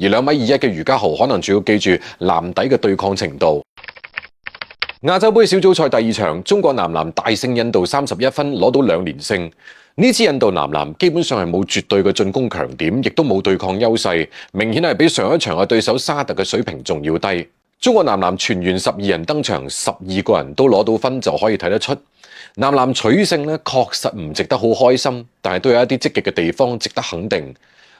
而2.21米嘅余家豪可能仲要記住籃底嘅對抗程度。亞洲盃小組賽第2場，中國男籃大勝印度31分，攞到2連勝。呢支印度男籃基本上係冇絕對嘅進攻強點，亦都冇對抗優勢，明顯係比上一場嘅對手沙特嘅水平仲要低。中國男籃全員12人登場，12個人都攞到分，就可以睇得出男籃取勝咧確實唔值得好開心，但係都有一啲積極嘅地方值得肯定。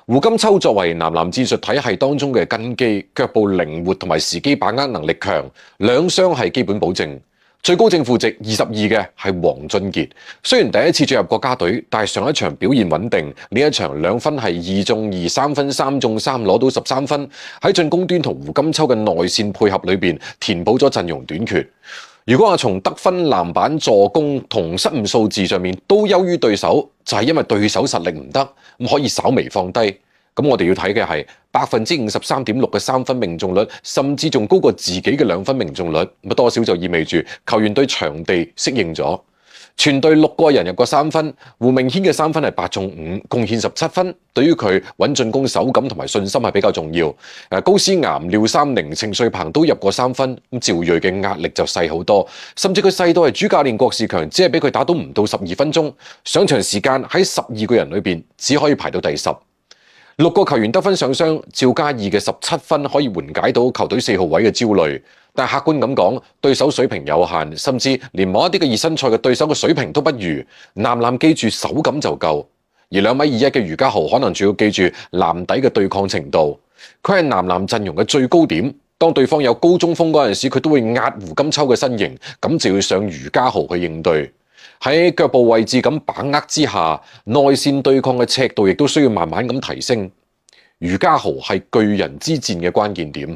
胡金秋作為男籃戰術體系當中嘅根基，腳步靈活同埋時機把握能力強，兩雙係基本保證。最高正負值22嘅係黃俊傑，雖然第一次進入國家隊，但係上一場表現穩定，呢一場2分係2中2，3分3中3，攞到13分。喺進攻端同胡金秋嘅內線配合裏邊，填補咗陣容短缺。如果話從得分、籃板、助攻同失誤數字上面都優於對手，就係因為對手實力唔得，咁可以稍微放低。咁我哋要睇嘅係53.6%嘅3分命中率，甚至仲高過自己嘅2分命中率，咁多少就意味住球員對場地適應咗。全隊6個人入過3分，胡明軒嘅3分係8中5，貢獻17分，對於佢穩進攻手感同埋信心係比較重要。高思岩、廖三寧、程瑞鵬都入過3分，咁趙睿嘅壓力就細好多，甚至佢細到係主教練郭士強只係俾佢打到唔到12分鐘，上場時間喺12個人裏邊只可以排到第10。6個球員得分上雙，趙嘉義嘅17分可以緩解到球隊4號位嘅焦慮，但客觀咁講，對手水平有限，甚至連某一啲嘅熱身賽嘅對手嘅水平都不如。男籃記住手感就夠，而2.21米嘅余家豪可能仲要記住籃底嘅對抗程度。佢係男籃陣容嘅最高點，當對方有高中鋒嗰陣時，佢都會壓胡金秋嘅身形，咁就要上余家豪去應對。喺腳步位置咁把握之下，內線對抗嘅尺度亦都需要慢慢咁提升。余家豪係巨人之戰嘅關鍵點。